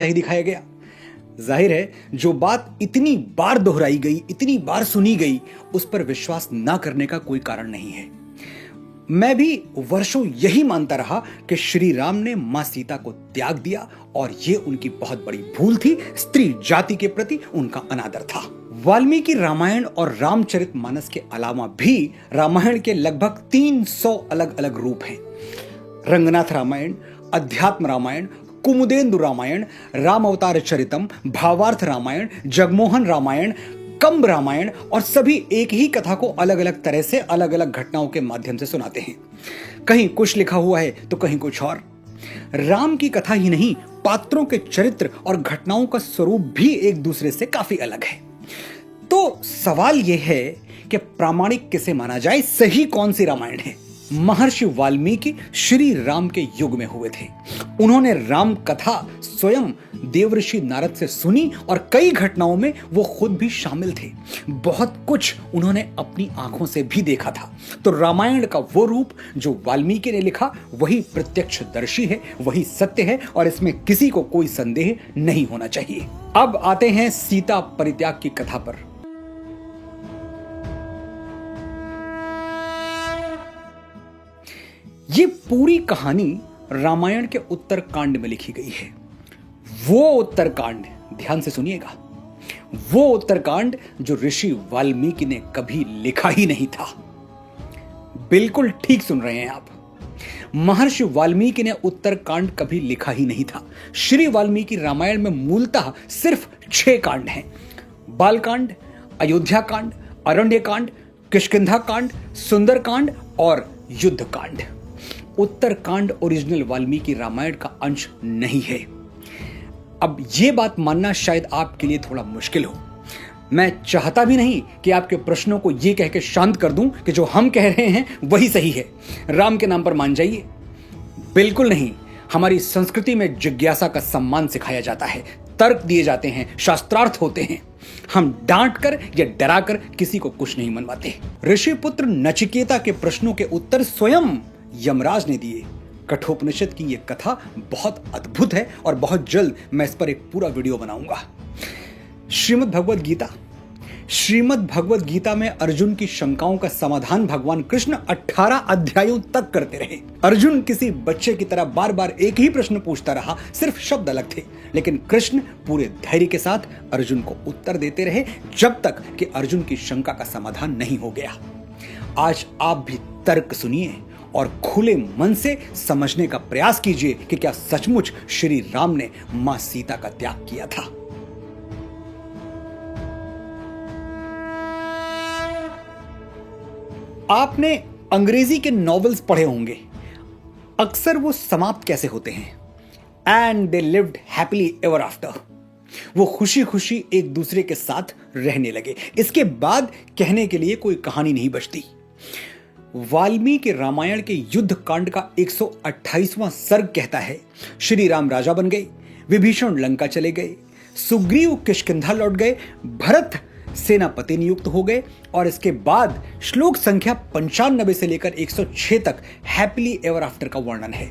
ही दिखाया गया। जाहिर है जो बात इतनी बार दोहराई गई, इतनी बार सुनी गई, उस पर विश्वास ना करने का कोई कारण नहीं है। मैं भी वर्षों यही मानता रहा कि श्री राम ने मां सीता को त्याग दिया और यह उनकी बहुत बड़ी भूल थी। स्त्री जाति के प्रति उनका अनादर था। वाल्मीकि रामायण और रामचरितमानस के अलावा भी रामायण के लगभग 300 अलग अलग रूप हैं। रंगनाथ रामायण, अध्यात्म रामायण, कुमुदेंदु रामायण, राम अवतार चरितम, भावार्थ रामायण, जगमोहन रामायण, कंब रामायण, और सभी एक ही कथा को अलग अलग तरह से अलग अलग घटनाओं के माध्यम से सुनाते हैं। कहीं कुछ लिखा हुआ है तो कहीं कुछ और। राम की कथा ही नहीं, पात्रों के चरित्र और घटनाओं का स्वरूप भी एक दूसरे से काफी अलग है। तो सवाल यह है कि प्रामाणिक किसे माना जाए, सही कौन सी रामायण है? महर्षि वाल्मीकि श्री राम के युग में हुए थे। उन्होंने राम कथा स्वयं देवर्षि नारद से सुनी और कई घटनाओं में वो खुद भी शामिल थे। बहुत कुछ उन्होंने अपनी आंखों से भी देखा था। तो रामायण का वो रूप जो वाल्मीकि ने लिखा वही प्रत्यक्षदर्शी है, वही सत्य है और इसमें किसी को कोई संदेह नहीं होना चाहिए। अब आते हैं सीता परित्याग की कथा पर। ये पूरी कहानी रामायण के उत्तरकांड में लिखी गई है। वो उत्तरकांड, ध्यान से सुनिएगा, वो उत्तरकांड जो ऋषि वाल्मीकि ने कभी लिखा ही नहीं था। बिल्कुल ठीक सुन रहे हैं आप। महर्षि वाल्मीकि ने उत्तरकांड कभी लिखा ही नहीं था। श्री वाल्मीकि रामायण में मूलतः सिर्फ 6 कांड हैं। बालकांड, अयोध्या कांड, अरण्य कांड, किष्किंधा कांड, सुंदर कांड और युद्ध कांड। उत्तरकांड ओरिजिनल वाल्मीकि रामायण का अंश नहीं है। अब यह बात मानना शायद आपके लिए थोड़ा मुश्किल हो। मैं चाहता भी नहीं कि आपके प्रश्नों को यह कह के शांत कर दूं कि जो हम कह रहे हैं वही सही है, राम के नाम पर मान जाइए। बिल्कुल नहीं। हमारी संस्कृति में जिज्ञासा का सम्मान सिखाया जाता है, तर्क दिए जाते हैं, शास्त्रार्थ होते हैं। हम डांट कर या डरा कर किसी को कुछ नहीं मनवाते। ऋषिपुत्र नचिकेता के प्रश्नों के उत्तर स्वयं यमराज ने दिए। कठोपनिषद की यह कथा बहुत अद्भुत है और बहुत जल्द मैं इस पर एक पूरा वीडियो बनाऊंगा। श्रीमद् भगवद गीता में अर्जुन की शंकाओं का समाधान भगवान कृष्ण 18 अध्यायों तक करते रहे। अर्जुन किसी बच्चे की तरह बार बार एक ही प्रश्न पूछता रहा, सिर्फ शब्द अलग थे, लेकिन कृष्ण पूरे धैर्य के साथ अर्जुन को उत्तर देते रहे जब तक कि अर्जुन की शंका का समाधान नहीं हो गया। आज आप भी तर्क सुनिए और खुले मन से समझने का प्रयास कीजिए कि क्या सचमुच श्री राम ने मां सीता का त्याग किया था। आपने अंग्रेजी के नॉवेल्स पढ़े होंगे। अक्सर वो समाप्त कैसे होते हैं? And they lived happily ever after. वो खुशी खुशी एक दूसरे के साथ रहने लगे। इसके बाद कहने के लिए कोई कहानी नहीं बचती। वाल्मीकि रामायण के युद्ध कांड का 128वां सर्ग कहता है, श्री राम राजा बन गए, विभीषण लंका चले गए, सुग्रीव किष्किंधा लौट गए, भरत सेनापति नियुक्त हो गए और इसके बाद श्लोक संख्या 95 से लेकर 106 तक हैप्पीली एवर आफ्टर का वर्णन है।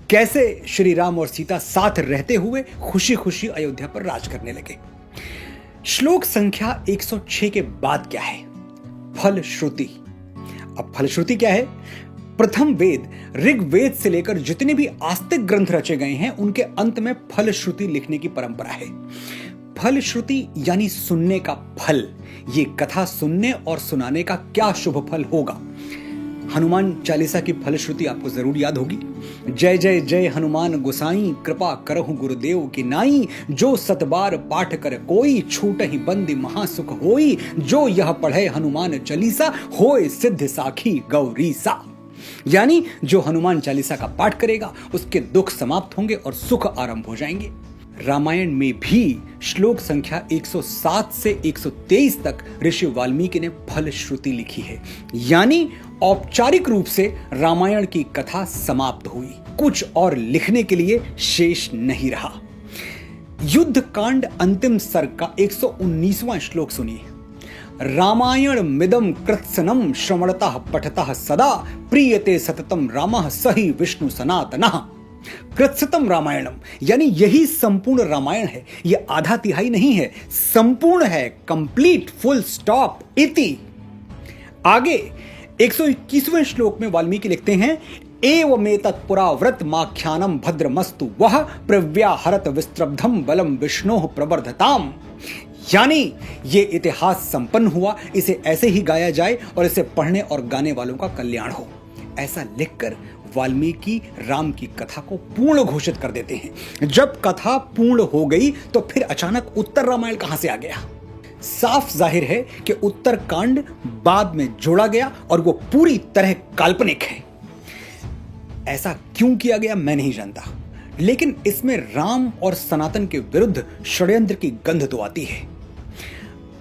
कैसे श्री राम और सीता साथ रहते हुए खुशी खुशी अयोध्या पर राज करने लगे। श्लोक संख्या 106 के बाद क्या है? फलश्रुति। अब फलश्रुति क्या है? प्रथम वेद ऋग्वेद से लेकर जितने भी आस्तिक ग्रंथ रचे गए हैं उनके अंत में फलश्रुति लिखने की परंपरा है। फलश्रुति यानी सुनने का फल। ये कथा सुनने और सुनाने का क्या शुभ फल होगा। हनुमान चालीसा की फलश्रुति आपको जरूर याद होगी। जय जय जय हनुमान गोसाई, कृपा करहु गुरुदेव की नाई, जो सतबार पाठ कर कोई, छूटहि बंदी महासुख होई, जो यह पढ़े हनुमान चालीसा, होए सिद्ध साखी गौरीसा। यानी जो हनुमान चालीसा का पाठ करेगा उसके दुख समाप्त होंगे और सुख आरंभ हो जाएंगे। रामायण में भी श्लोक संख्या 107 से 123 तक ऋषि वाल्मीकि ने फलश्रुति लिखी है। यानी औपचारिक रूप से रामायण की कथा समाप्त हुई, कुछ और लिखने के लिए शेष नहीं रहा। युद्ध कांड अंतिम सर्ग का 119वां श्लोक सुनिए। रामायण मिदम कृत्सनम श्रवणतः पठतः सदा, प्रीयते सततम रामः सहि विष्णु सनातनः। कृत्सतम रामायणम, यानी यही संपूर्ण रामायण है। यह आधा तिहाई नहीं है, संपूर्ण है, कंप्लीट, फुल स्टॉप, इति। आगे 121वें श्लोक में वाल्मीकि लिखते हैं, एवमेतत् पुरा व्रतमाख्यानम भद्रमस्तु वह प्रव्याहरत विस्त्रब्धम बलम विष्णोः प्रवर्धताम। यानी ये इतिहास संपन्न हुआ, इसे ऐसे ही गाया जाए और इसे पढ़ने और गाने वालों का कल्याण हो। ऐसा लिखकर वाल्मीकि राम की कथा को पूर्ण घोषित कर देते हैं। जब कथा पूर्ण हो गई तो फिर अचानक उत्तर रामायण कहां से आ गया? साफ जाहिर है कि उत्तर कांड बाद में जोड़ा गया और वो पूरी तरह काल्पनिक है। ऐसा क्यों किया गया मैं नहीं जानता, लेकिन इसमें राम और सनातन के विरुद्ध षड्यंत्र की गंध तो आती है।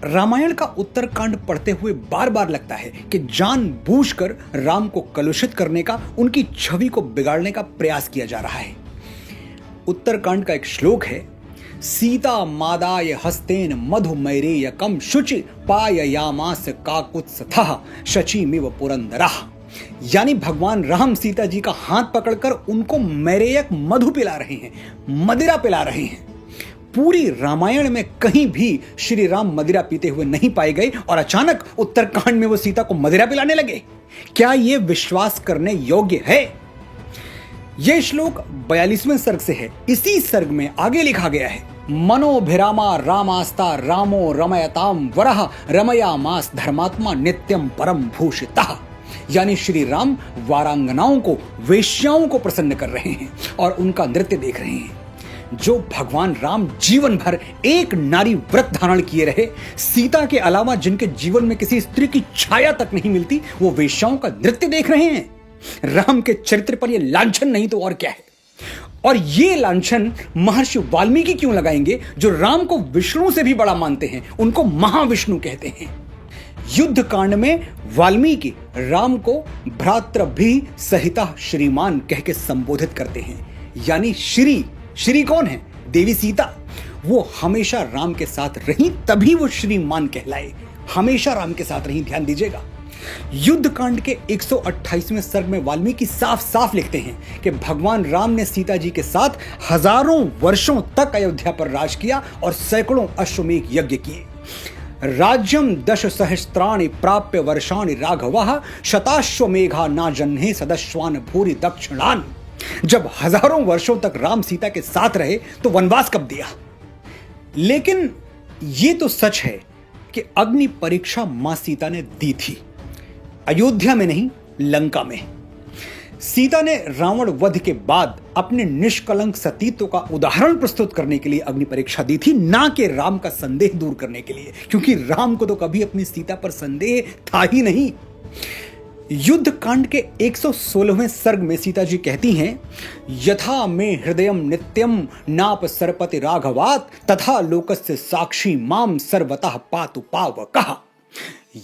रामायण का उत्तरकांड पढ़ते हुए बार बार लगता है कि जानबूझकर राम को कलुषित करने का, उनकी छवि को बिगाड़ने का प्रयास किया जा रहा है। उत्तरकांड का एक श्लोक है, सीता मादाय हस्तेन मधुमैरेयकम शुचि पाययामास काकुत्स्थः शचीमिव पुरंदरः। यानी भगवान राम सीता जी का हाथ पकड़कर उनको मैरेयक मधु पिला रहे हैं, मदिरा पिला रहे हैं। पूरी रामायण में कहीं भी श्री राम मदिरा पीते हुए नहीं पाए गए और अचानक उत्तरकांड में वो सीता को मदिरा पिलाने लगे। क्या ये विश्वास करने योग्य है? यह श्लोक 42वें सर्ग से है। इसी सर्ग में आगे लिखा गया है, मनोभिरामा रामास्ता रामो रमयताम वरह रमयामास धर्मात्मा नित्यम परम भूषितः। यानी श्री राम वारांगनाओं को, वेश्याओं को प्रसन्न कर रहे हैं और उनका नृत्य देख रहे हैं। जो भगवान राम जीवन भर एक नारी व्रत धारण किए रहे, सीता के अलावा जिनके जीवन में किसी स्त्री की छाया तक नहीं मिलती, वो वेश्याओं का नृत्य देख रहे हैं। राम के चरित्र पर यह लांछन नहीं तो और क्या है? और ये लांछन महर्षि वाल्मीकि क्यों लगाएंगे, जो राम को विष्णु से भी बड़ा मानते हैं, उनको महाविष्णु कहते हैं। युद्ध कांड में वाल्मीकि राम को भ्रातृभि सहिता श्रीमान कह के संबोधित करते हैं। यानी श्री कौन है? देवी सीता। वो हमेशा राम के साथ रही, तभी वो श्रीमान कहलाए। हमेशा राम के साथ रही, ध्यान दीजिएगा। युद्ध कांड के 128वें सर्ग में वाल्मीकि साफ साफ लिखते हैं कि भगवान राम ने सीता जी के साथ हजारों वर्षों तक अयोध्या पर राज किया और सैकड़ों अश्वमेध यज्ञ किए। राज्यम 10 सहस्त्राणि प्राप्य वर्षाणि राघवः शताश्वमेघा ना जन्हे सदश्वान भूरि दक्षिणान। जब हजारों वर्षों तक राम सीता के साथ रहे तो वनवास कब दिया? लेकिन यह तो सच है कि अग्नि परीक्षा मां सीता ने दी थी, अयोध्या में नहीं, लंका में। सीता ने रावण वध के बाद अपने निष्कलंक सतीत्व का उदाहरण प्रस्तुत करने के लिए अग्नि परीक्षा दी थी, ना कि राम का संदेह दूर करने के लिए, क्योंकि राम को तो कभी अपनी सीता पर संदेह था ही नहीं। युद्ध कांड के 116वें सर्ग में सीता जी कहती हैं, यथा में हृदयम नित्यम नाप सरपति राघवात तथा लोकस्य साक्षी माम सर्वतः पातु पावकः।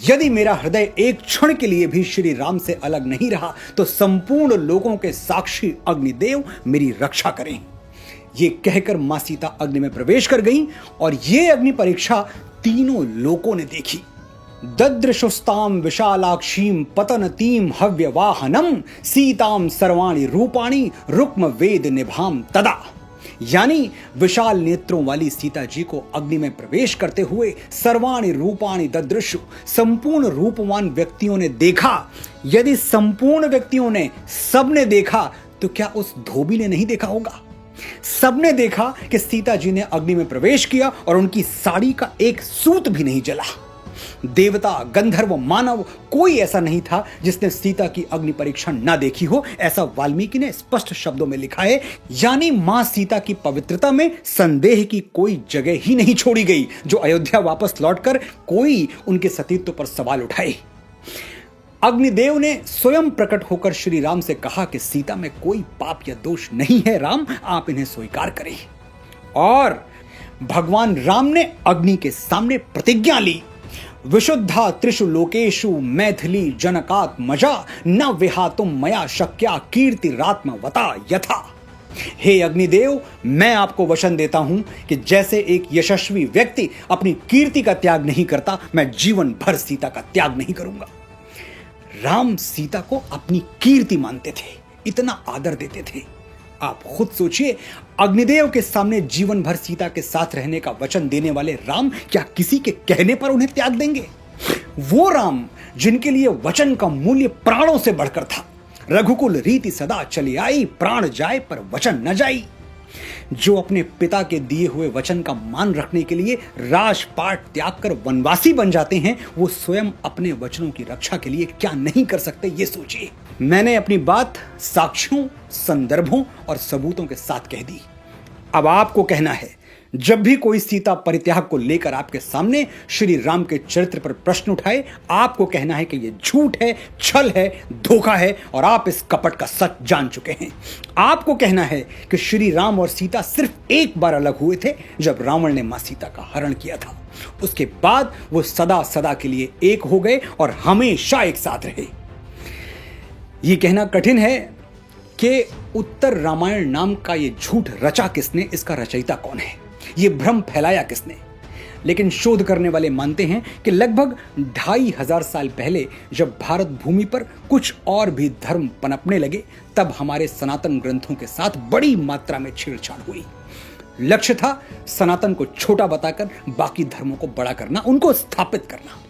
यदि मेरा हृदय एक क्षण के लिए भी श्री राम से अलग नहीं रहा तो संपूर्ण लोगों के साक्षी अग्निदेव मेरी रक्षा करें। ये कहकर मां सीता अग्नि में प्रवेश कर गईं और ये अग्नि परीक्षा तीनों लोकों ने देखी। ददृशुस्ताम विशालाक्षीम पतनतीम हव्यवाहनम सीताम सर्वाणि रूपाणि रुक्म वेद निभाम तदा। यानी विशाल नेत्रों वाली सीता जी को अग्नि में प्रवेश करते हुए सर्वाणि रूपाणि ददृशु, संपूर्ण रूपवान व्यक्तियों ने देखा। यदि संपूर्ण व्यक्तियों ने, सबने देखा, तो क्या उस धोबी ने नहीं देखा होगा? सबने देखा कि सीता जी ने अग्नि में प्रवेश किया और उनकी साड़ी का एक सूत भी नहीं जला। देवता, गंधर्व, मानव, कोई ऐसा नहीं था जिसने सीता की अग्नि परीक्षा ना देखी हो, ऐसा वाल्मीकि ने स्पष्ट शब्दों में लिखा है। यानी मां सीता की पवित्रता में संदेह की कोई जगह ही नहीं छोड़ी गई, जो अयोध्या वापस लौटकर कोई उनके सतीत्व पर सवाल उठाए। अग्निदेव ने स्वयं प्रकट होकर श्री राम से कहा कि सीता में कोई पाप या दोष नहीं है, राम आप इन्हें स्वीकार करें। और भगवान राम ने अग्नि के सामने प्रतिज्ञा ली, विशुद्धा त्रिषु लोकेषु मैथिली जनकात्मजा न विहातुम मया शक्या कीर्तिरात्मवता यथा। हे अग्निदेव, मैं आपको वचन देता हूं कि जैसे एक यशस्वी व्यक्ति अपनी कीर्ति का त्याग नहीं करता, मैं जीवन भर सीता का त्याग नहीं करूंगा। राम सीता को अपनी कीर्ति मानते थे, इतना आदर देते थे। आप खुद सोचिए, अग्निदेव के सामने जीवन भर सीता के साथ रहने का वचन देने वाले राम क्या किसी के कहने पर उन्हें त्याग देंगे? वो राम जिनके लिए वचन का मूल्य प्राणों से बढ़कर था। रघुकुल रीति सदा चली आई, प्राण जाए पर वचन न जाई। जो अपने पिता के दिए हुए वचन का मान रखने के लिए राजपाट त्याग कर वनवासी बन जाते हैं, वो स्वयं अपने वचनों की रक्षा के लिए क्या नहीं कर सकते, ये सोचिए। मैंने अपनी बात साक्ष्यों, संदर्भों और सबूतों के साथ कह दी। अब आपको कहना है, जब भी कोई सीता परित्याग को लेकर आपके सामने श्री राम के चरित्र पर प्रश्न उठाए, आपको कहना है कि यह झूठ है, छल है, धोखा है और आप इस कपट का सच जान चुके हैं। आपको कहना है कि श्री राम और सीता सिर्फ एक बार अलग हुए थे, जब रावण ने मां सीता का हरण किया था। उसके बाद वो सदा सदा के लिए एक हो गए और हमेशा एक साथ रहे। ये कहना कठिन है कि उत्तर रामायण नाम का ये झूठ रचा किसने, इसका रचयिता कौन है, ये भ्रम फैलाया किसने। लेकिन शोध करने वाले मानते हैं कि लगभग 2500 साल पहले जब भारत भूमि पर कुछ और भी धर्म पनपने लगे, तब हमारे सनातन ग्रंथों के साथ बड़ी मात्रा में छेड़छाड़ हुई। लक्ष्य था सनातन को छोटा बताकर बाकी धर्मों को बड़ा करना, उनको स्थापित करना।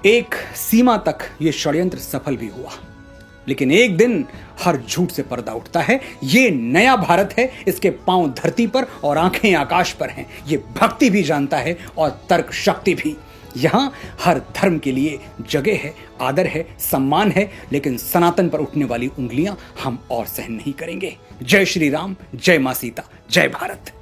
एक सीमा तक यह षड्यंत्र सफल भी हुआ, लेकिन एक दिन हर झूठ से पर्दा उठता है। ये नया भारत है, इसके पांव धरती पर और आंखें आकाश पर हैं। ये भक्ति भी जानता है और तर्क शक्ति भी। यहां हर धर्म के लिए जगह है, आदर है, सम्मान है, लेकिन सनातन पर उठने वाली उंगलियां हम और सहन नहीं करेंगे। जय श्री राम, जय मां सीता, जय भारत।